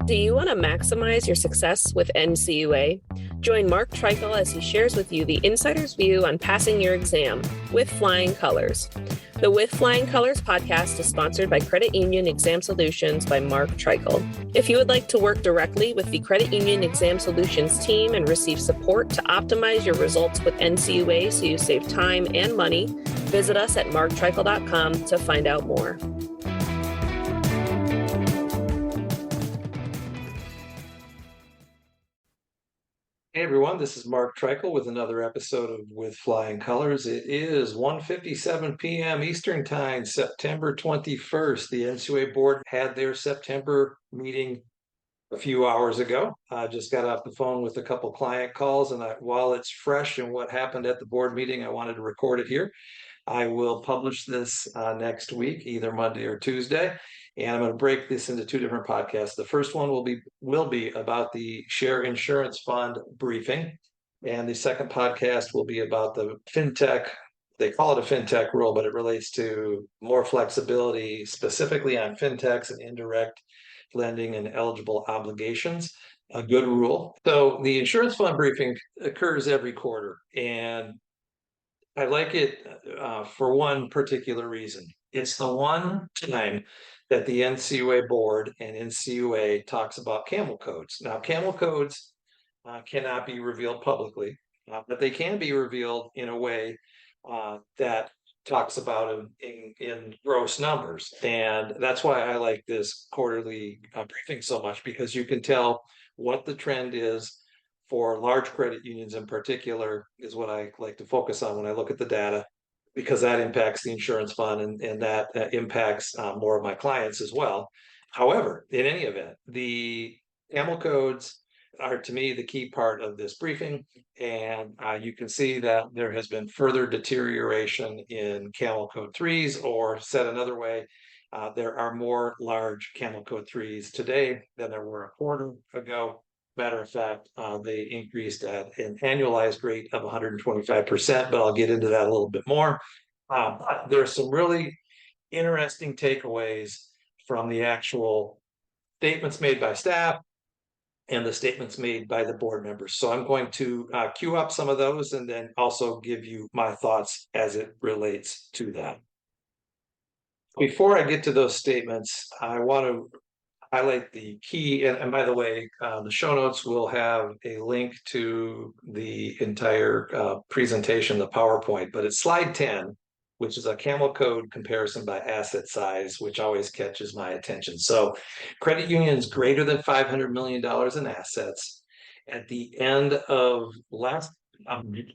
Do you want to maximize your success with NCUA? Join Mark Treichel as he shares with you the insider's view on passing your exam with flying colors. The With Flying Colors podcast is sponsored by Credit Union Exam Solutions by Mark Treichel. If you would like to work directly with the Credit Union Exam Solutions team and receive support to optimize your results with NCUA so you save time and money, visit us at marktreichel.com to find out more. Hey everyone, this is Mark Treichel with another episode of With Flying Colors. It is 1:57 p.m. Eastern Time, September 21st. The NCUA board had their September meeting a few hours ago. I just got off the phone with a couple client calls, and while it's fresh in what happened at the board meeting, I wanted to record it here. I will publish this next week, either Monday or Tuesday. And I'm going to break this into two different podcasts. The first one will be about the share insurance fund briefing. And the second podcast will be about the fintech. They call it a fintech rule, but it relates to more flexibility, specifically on fintechs and indirect lending and eligible obligations. A good rule. So the insurance fund briefing occurs every quarter, and I like it for one particular reason. It's the one time that the NCUA board and NCUA talks about CAMEL codes. Now, CAMEL codes cannot be revealed publicly, but they can be revealed in a way that talks about them in gross numbers. And that's why I like this quarterly briefing so much, because you can tell what the trend is for large credit unions in particular, is what I like to focus on when I look at the data, because that impacts the insurance fund and that impacts more of my clients as well. However, in any event, the CAMEL codes are, to me, the key part of this briefing. And you can see that there has been further deterioration in CAMEL code 3s, or said another way, there are more large CAMEL code 3s today than there were a quarter ago. Matter of fact, they increased at an annualized rate of 125%, but I'll get into that a little bit more. But there's some really interesting takeaways from the actual statements made by staff and the statements made by the board members. So I'm going to queue up some of those and then also give you my thoughts as it relates to that. Before I get to those statements, I want to highlight the key, and by the way, the show notes will have a link to the entire presentation, the PowerPoint, but it's slide 10, which is a CAMEL code comparison by asset size, which always catches my attention. So credit unions greater than $500 million in assets. At the end of last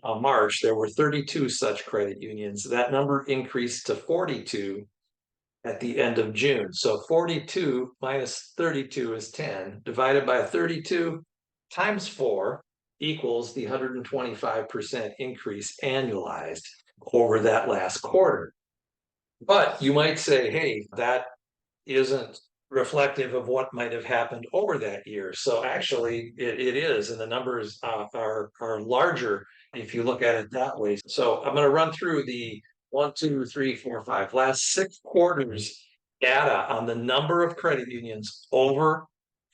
March, there were 32 such credit unions. That number increased to 42 at the end of June. So 42 minus 32 is 10, divided by 32 times 4 equals the 125% increase annualized over that last quarter. But you might say, hey, that isn't reflective of what might have happened over that year. So actually it is, and the numbers are larger if you look at it that way. So I'm going to run through the 1, 2, 3, 4, 5 last 6 quarters data on the number of credit unions over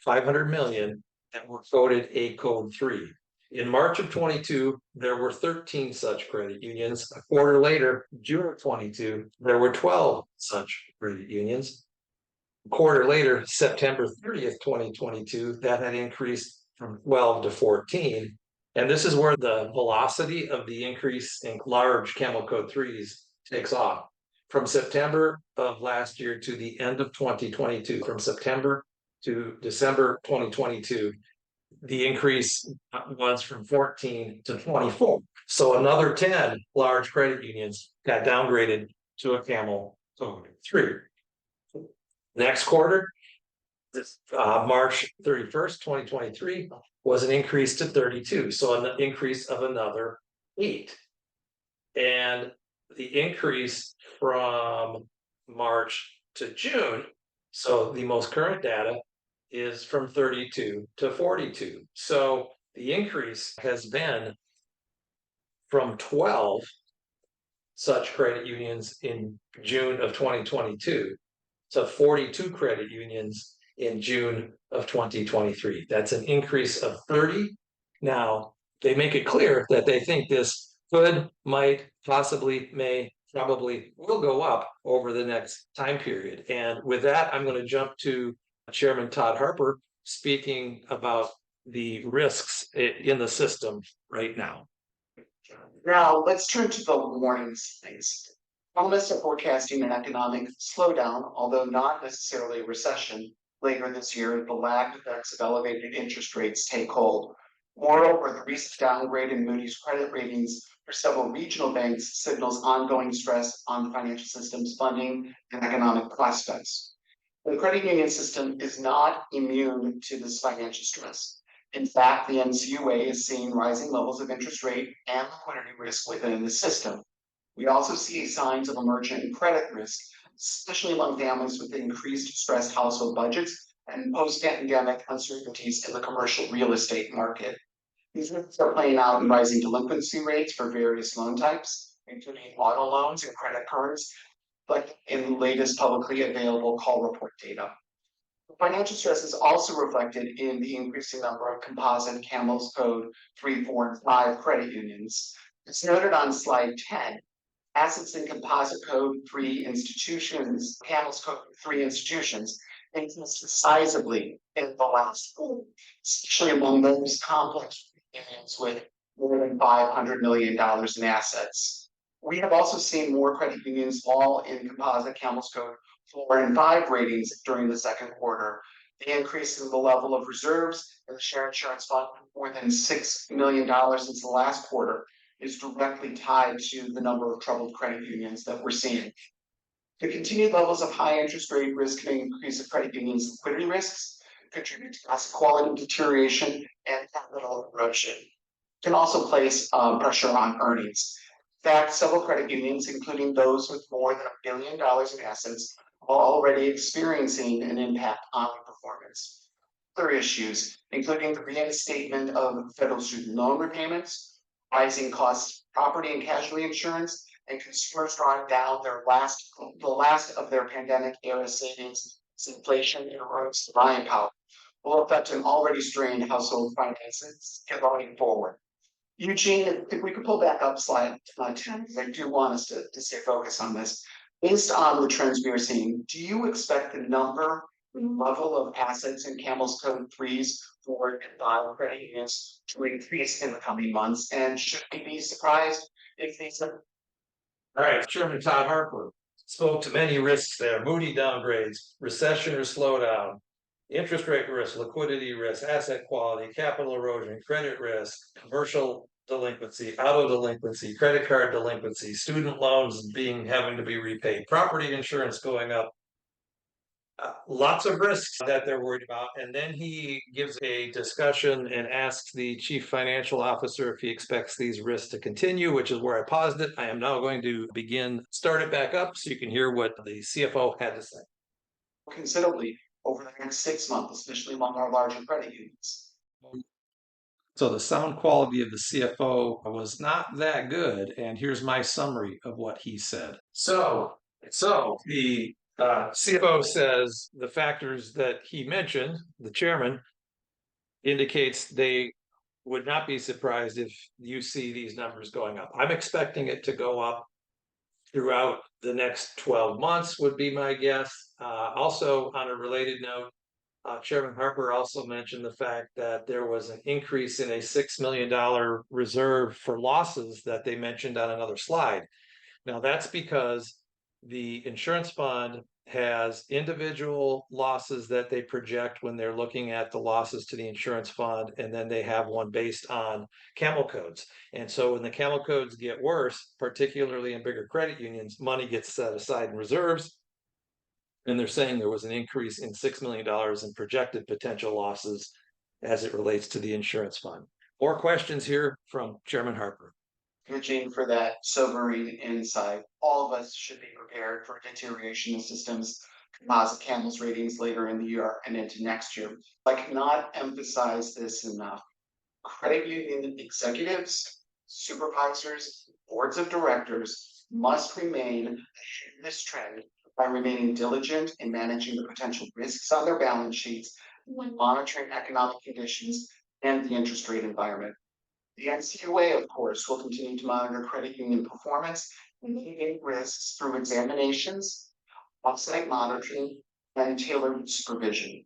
500 million that were coded a code 3. In March of 22, there were 13 such credit unions. A quarter later, June of 22, there were 12 such credit unions. A quarter later, September 30th, 2022, that had increased from 12 to 14. And this is where the velocity of the increase in large CAMEL code 3s takes off. From September of last year to the end of 2022, from September to December 2022, the increase was from 14 to 24. So another 10 large credit unions got downgraded to a CAMEL code 3. Next quarter, this March 31st, 2023, was an increase to 32. So an increase of another 8. And the increase from March to June, so the most current data, is from 32 to 42. So the increase has been from 12 such credit unions in June of 2022 to 42 credit unions in June of 2023. That's an increase of 30. Now, they make it clear that they think this could, might, possibly, may, probably will go up over the next time period. And with that, I'm going to jump to Chairman Todd Harper speaking about the risks in the system right now. Now, let's turn to the warning signs. Economists are forecasting an economic slowdown, although not necessarily a recession, later this year as the lag effects of elevated interest rates take hold. Moreover, the recent downgrade in Moody's credit ratings for several regional banks signals ongoing stress on the financial system's funding and economic prospects. The credit union system is not immune to this financial stress. In fact, the NCUA is seeing rising levels of interest rate and liquidity risk within the system. We also see signs of emergent credit risk, especially among families with increased stressed household budgets and post-pandemic uncertainties in the commercial real estate market. These risks are playing out in rising delinquency rates for various loan types, including auto loans and credit cards, like in the latest publicly available call report data. Financial stress is also reflected in the increasing number of composite CAMEL's code 3, 4, and 5 credit unions. It's noted on slide 10. Assets in composite code 3 institutions, CAMEL's code 3 institutions, increased sizably in the last quarter, especially among those complex unions with more than $500 million in assets. We have also seen more credit unions fall in composite CAMEL's code 4 and 5 ratings during the second quarter. The increase in the level of reserves in the Share Insurance Fund, more than $6 million since the last quarter, is directly tied to the number of troubled credit unions that we're seeing. The continued levels of high interest rate risk may increase the credit union's liquidity risks, contribute to asset quality deterioration and capital erosion. It can also place pressure on earnings. In fact, several credit unions, including those with more than $1 billion in assets, are already experiencing an impact on performance. Other issues, including the reinstatement of federal student loan repayments, rising costs of property and casualty insurance, and consumers drawing down the last of their pandemic era savings as inflation erodes buying power, will affect an already strained household finances going forward. Eugene, if we could pull back up slide 10, because I do want us to stay focused on this. Based on the trends we are seeing, do you expect the number and level of assets in CAMEL's code 3s, 4, and 5 credit unions to increase in the coming months? And should we be surprised if these are? All right, Chairman Todd Harper spoke to many risks there: Moody downgrades, recession or slowdown, interest rate risk, liquidity risk, asset quality, capital erosion, credit risk, commercial delinquency, auto delinquency, credit card delinquency, student loans having to be repaid, property insurance going up. Lots of risks that they're worried about. And then he gives a discussion and asks the chief financial officer if he expects these risks to continue, which is where I paused it. I am now going to start it back up so you can hear what the CFO had to say. Considerably over the next 6 months, especially among our larger credit unions. So the sound quality of the CFO was not that good. And here's my summary of what he said. So the CFO says the factors that he mentioned, the chairman, indicates they would not be surprised if you see these numbers going up. I'm expecting it to go up throughout the next 12 months would be my guess. Also, on a related note, Chairman Harper also mentioned the fact that there was an increase in a $6 million reserve for losses that they mentioned on another slide. Now, that's because the insurance fund has individual losses that they project when they're looking at the losses to the insurance fund, and then they have one based on CAMEL codes. And so when the CAMEL codes get worse, particularly in bigger credit unions, money gets set aside in reserves. And they're saying there was an increase in $6 million in projected potential losses as it relates to the insurance fund. More questions here from Chairman Harper. Eugene, for that sobering insight. All of us should be prepared for deterioration in systems, composite CAMEL's ratings later in the year and into next year. I cannot emphasize this enough. Credit union executives, supervisors, boards of directors must remain ahead of this trend by remaining diligent in managing the potential risks on their balance sheets, and monitoring economic conditions and the interest rate environment. The NCUA, of course, will continue to monitor credit union performance and mitigate risks through examinations, off-site monitoring, and tailored supervision.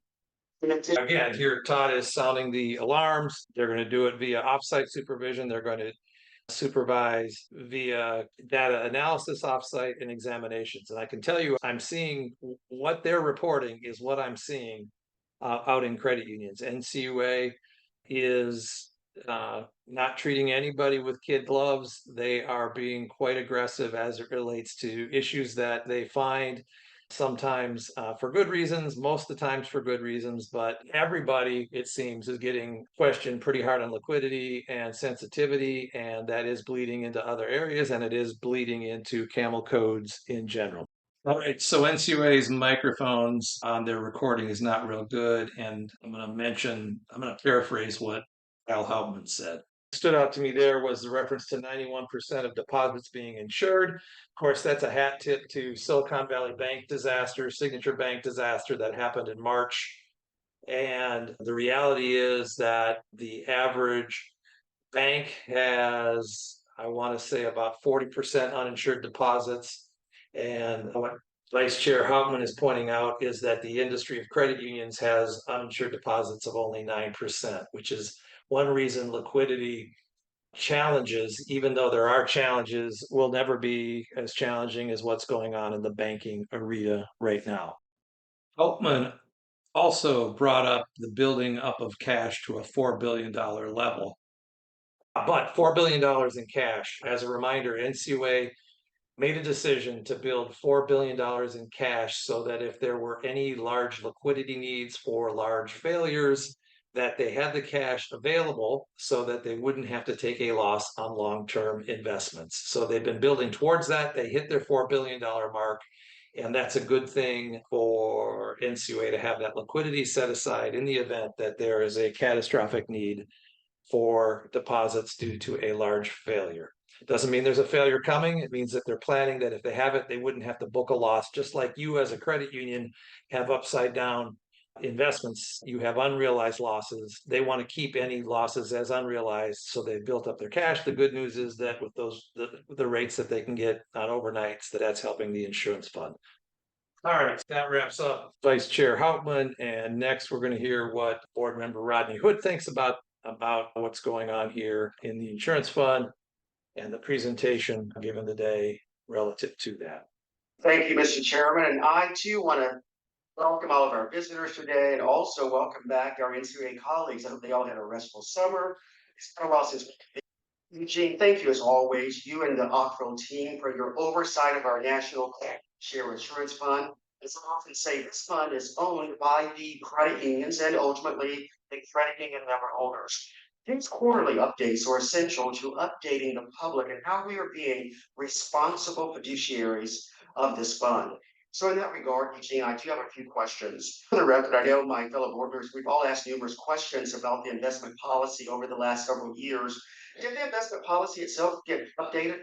In addition, Again, here Todd is sounding the alarms. They're going to do it via offsite supervision. They're going to supervise via data analysis offsite and examinations. And I can tell you, I'm seeing what they're reporting is what I'm seeing out in credit unions. NCUA is not treating anybody with kid gloves. They are being quite aggressive as it relates to issues that they find, sometimes for good reasons, most of the times for good reasons, but everybody, it seems, is getting questioned pretty hard on liquidity and sensitivity, and that is bleeding into other areas, and it is bleeding into CAMEL codes in general. All right, so NCUA's microphones on their recording is not real good, and I'm going to paraphrase what Al Hauptman said. Stood out to me there was the reference to 91% of deposits being insured. Of course, that's a hat tip to Silicon Valley Bank disaster, Signature Bank disaster that happened in March. And the reality is that the average bank has, I want to say, about 40% uninsured deposits. And what Vice Chair Hauptman is pointing out is that the industry of credit unions has uninsured deposits of only 9%, which is one reason liquidity challenges, even though there are challenges, will never be as challenging as what's going on in the banking arena right now. Hauptman also brought up the building up of cash to a $4 billion level. But $4 billion in cash, as a reminder, NCUA made a decision to build $4 billion in cash so that if there were any large liquidity needs for large failures, that they had the cash available so that they wouldn't have to take a loss on long-term investments. So they've been building towards that. They hit their $4 billion mark, and that's a good thing for NCUA to have that liquidity set aside in the event that there is a catastrophic need for deposits due to a large failure. It doesn't mean there's a failure coming. It means that they're planning that if they have it, they wouldn't have to book a loss, just like you as a credit union have upside down investments. You have unrealized losses. They want to keep any losses as unrealized, so they've built up their cash. The good news is that with those the rates that they can get on overnights, that's helping the insurance fund. All right, that wraps up Vice Chair Hauptman, and next we're going to hear what Board Member Rodney Hood thinks about what's going on here in the insurance fund and the presentation given today relative to that. thank you, Mr. Chairman, and I too want to welcome all of our visitors today and also welcome back our NCUA colleagues. I hope they all had a restful summer. It's been a while since Eugene, thank you as always, you and the Ockville team, for your oversight of our National Share Insurance Fund. As I often say, this fund is owned by the credit unions and ultimately the credit union member owners. These quarterly updates are essential to updating the public and how we are being responsible fiduciaries of this fund. So in that regard, Eugene, I do have a few questions. For the record, I know my fellow board members, we've all asked numerous questions about the investment policy over the last several years. Did the investment policy itself get updated?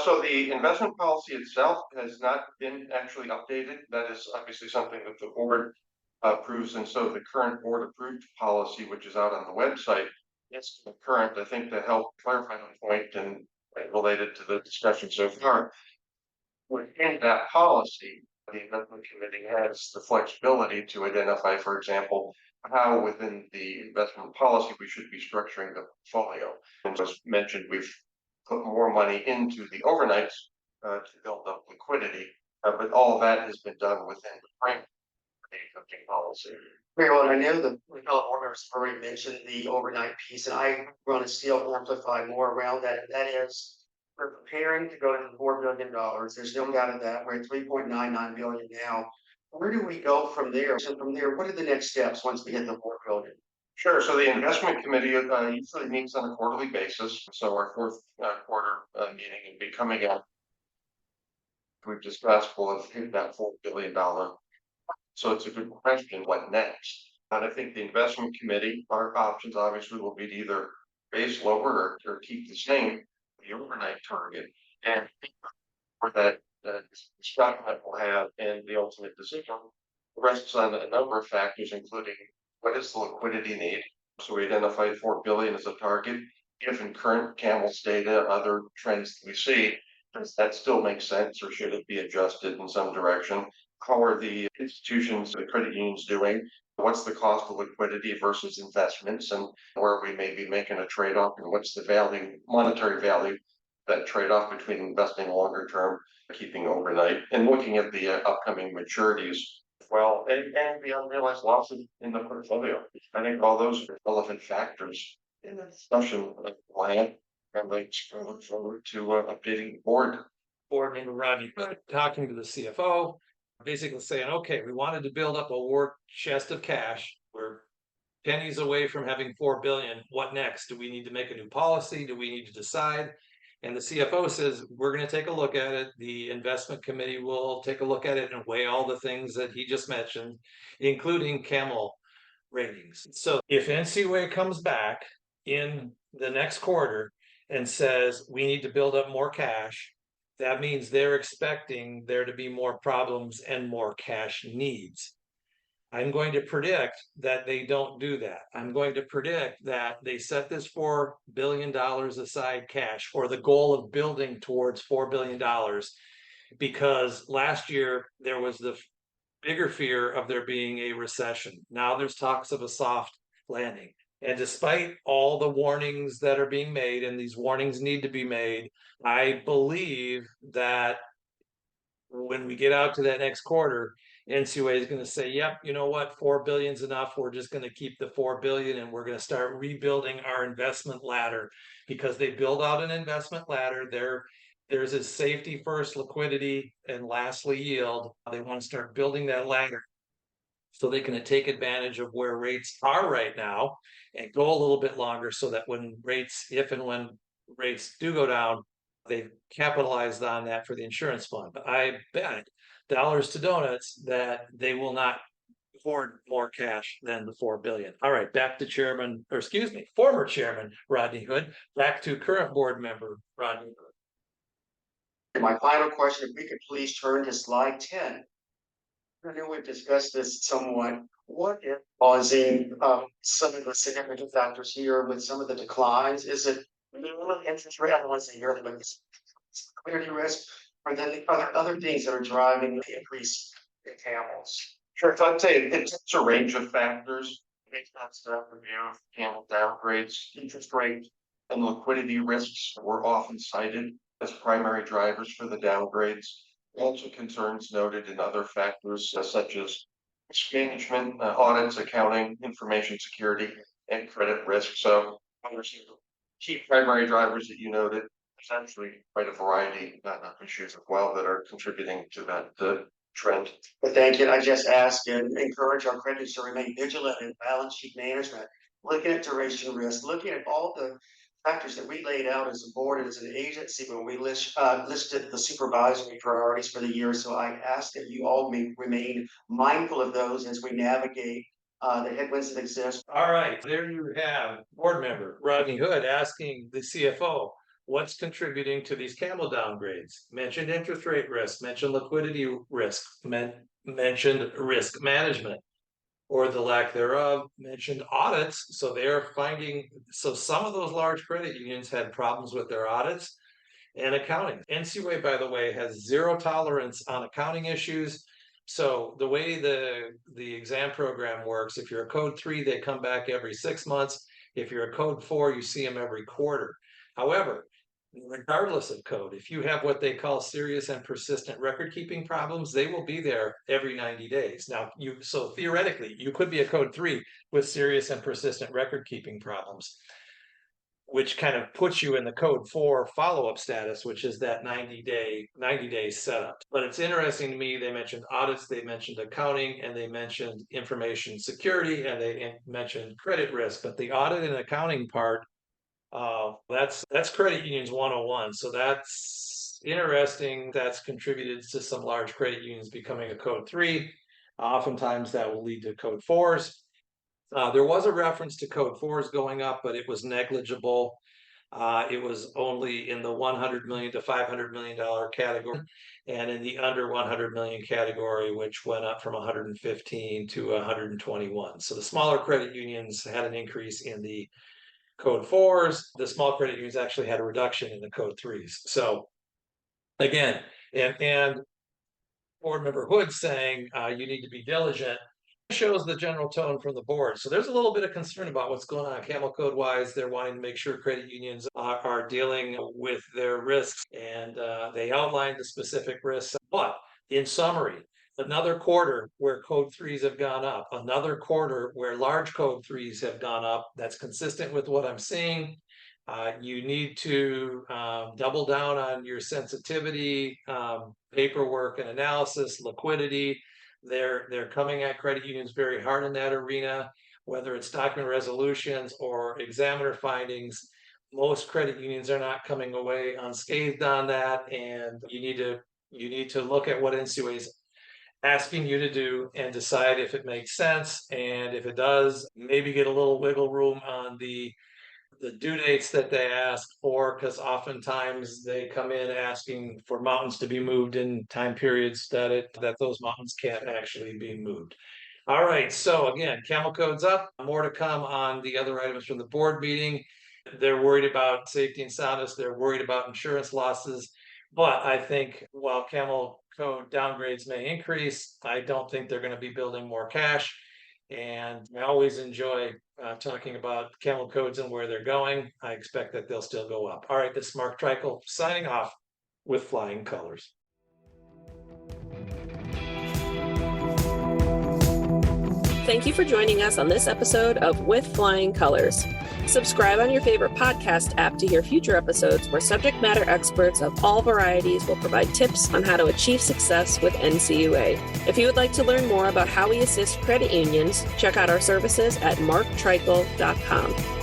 So the investment policy itself has not been actually updated. That is obviously something that the board approves, and so the current board approved policy, which is out on the website, is current. I think to help clarify the point and related to the discussion so far, within that policy, the investment committee has the flexibility to identify, for example, how within the investment policy we should be structuring the portfolio. And as mentioned, we've put more money into the overnights to build up liquidity, but all of that has been done within the framework of the existing policy. Very well, and I know the fellow board members have already mentioned the overnight piece, and I want to still amplify more around that. And that is, we're preparing to go to $4 billion. There's no doubt of that. We're at 3.99 billion now. Where do we go from there? So from there, what are the next steps once we hit the 4 billion? Sure. So the investment committee usually meets on a quarterly basis. So our fourth quarter meeting will be coming up. We've discussed will have hit that $4 billion. So it's a good question. What next? And I think the investment committee, our options obviously will be to either raise lower or keep the same the overnight target, and for that this document will have and the ultimate decision rests on a number of factors, including what is the liquidity need. So we identified 4 billion as a target. Given current CAMEL's data, other trends that we see, does that still make sense, or should it be adjusted in some direction? How are the institutions, the credit unions doing? What's the cost of liquidity versus investments, and where we may be making a trade-off, and what's the value, monetary value, that trade-off between investing longer term, keeping overnight, and looking at the upcoming maturities, well, and the unrealized losses in the portfolio. I think all those are relevant factors in the discussion of the plan, and I look forward to updating the Board member Rodney Hood talking to the CFO, basically saying, okay, we wanted to build up a war chest of cash. We're pennies away from having 4 billion. What next? Do we need to make a new policy? Do we need to decide? And the CFO says, we're going to take a look at it. The investment committee will take a look at it and weigh all the things that he just mentioned, including CAMEL ratings. So if NCUA comes back in the next quarter and says, we need to build up more cash, that means they're expecting there to be more problems and more cash needs. I'm going to predict that they don't do that. I'm going to predict that they set this $4 billion aside cash, or the goal of building towards $4 billion, because last year there was the bigger fear of there being a recession. Now there's talks of a soft landing. And despite all the warnings that are being made, and these warnings need to be made, I believe that when we get out to that next quarter, NCUA is going to say, yep, you know what, 4 billion is enough. We're just going to keep the 4 billion and we're going to start rebuilding our investment ladder, because they build out an investment ladder. There's a safety first, liquidity, and lastly yield. They want to start building that ladder so they can take advantage of where rates are right now and go a little bit longer, so that when rates, if and when rates do go down, they've capitalized on that for the insurance fund. But I bet dollars to donuts that they will not hoard more cash than the 4 billion. All right, back to chairman, or excuse me, former chairman Rodney Hood. Back to current board member Rodney Hood. My final question, if we could please turn to slide 10. I know we've discussed this somewhat. What is causing some of the significant factors here with some of the declines? Is it interest rate? I don't want to say here, but it's liquidity risk, or then the other things that are driving the increase in CAMELs? Sure, so I'd say it's a range of factors based on staff review of CAMEL downgrades. Interest rate and liquidity risks were often cited as primary drivers for the downgrades. Also concerns noted in other factors such as risk management, audits, accounting, information security, and credit risk. So there's key primary drivers that you noted. There's actually quite a variety of issues as well that are contributing to that trend. But thank you. I just ask and encourage our creditors to remain vigilant in balance sheet management, looking at duration risk, looking at all the factors that we laid out as a board and as an agency when we listed the supervisory priorities for the year. So I ask that you all remain mindful of those as we navigate the headwinds that exist. All right, there you have board member Rodney Hood asking the CFO, what's contributing to these CAMEL downgrades? Mentioned interest rate risk, mentioned liquidity risk, mentioned risk management, or the lack thereof, mentioned audits. So they're finding, so some of those large credit unions had problems with their audits and accounting. NCUA, by the way, has zero tolerance on accounting issues. So the way the exam program works, if you're a code 3, they come back every 6 months. If you're a code 4, you see them every quarter. However, regardless of code, if you have what they call serious and persistent record keeping problems, they will be there every 90 days. Now, so theoretically, you could be a code 3 with serious and persistent record keeping problems, which kind of puts you in the code 4 follow-up status, which is that 90 day setup. But it's interesting to me, they mentioned audits, they mentioned accounting, and they mentioned information security, and they mentioned credit risk. But the audit and accounting part, that's credit unions 101. So that's interesting. That's contributed to some large credit unions becoming a code 3. Oftentimes that will lead to code 4s. There was a reference to code 4s going up, but it was negligible. It was only in the $100 million to $500 million category, and in the under 100 million category, which went up from 115 to 121. So the smaller credit unions had an increase in the code 4s. The small credit unions actually had a reduction in the code 3s. So again, and board member Hood saying you need to be diligent shows the general tone from the board. So there's a little bit of concern about what's going on CAMEL code wise. They're wanting to make sure credit unions are dealing with their risks, and they outlined the specific risks. But in summary, another quarter where code 3s have gone up, another quarter where large code 3s have gone up. That's consistent with what I'm seeing. You need to double down on your sensitivity, paperwork and analysis, liquidity. They're coming at credit unions very hard in that arena, whether it's document resolutions or examiner findings. Most credit unions are not coming away unscathed on that, and you need to look at what NCUA is asking you to do and decide if it makes sense, and if it does, maybe get a little wiggle room on the due dates that they ask for, because oftentimes they come in asking for mountains to be moved in time periods that those mountains can't actually be moved. All right, so again, CAMEL code's up. More to come on the other items from the board meeting. They're worried about safety and soundness. They're worried about insurance losses. But I think while CAMEL code downgrades may increase, I don't think they're going to be building more cash. And I always enjoy talking about CAMEL codes and where they're going. I expect that they'll still go up. All right, this is Mark Treichel signing off with flying colors. Thank you for joining us on this episode of With Flying Colors. Subscribe on your favorite podcast app to hear future episodes where subject matter experts of all varieties will provide tips on how to achieve success with NCUA. If you would like to learn more about how we assist credit unions, check out our services at marktreichel.com.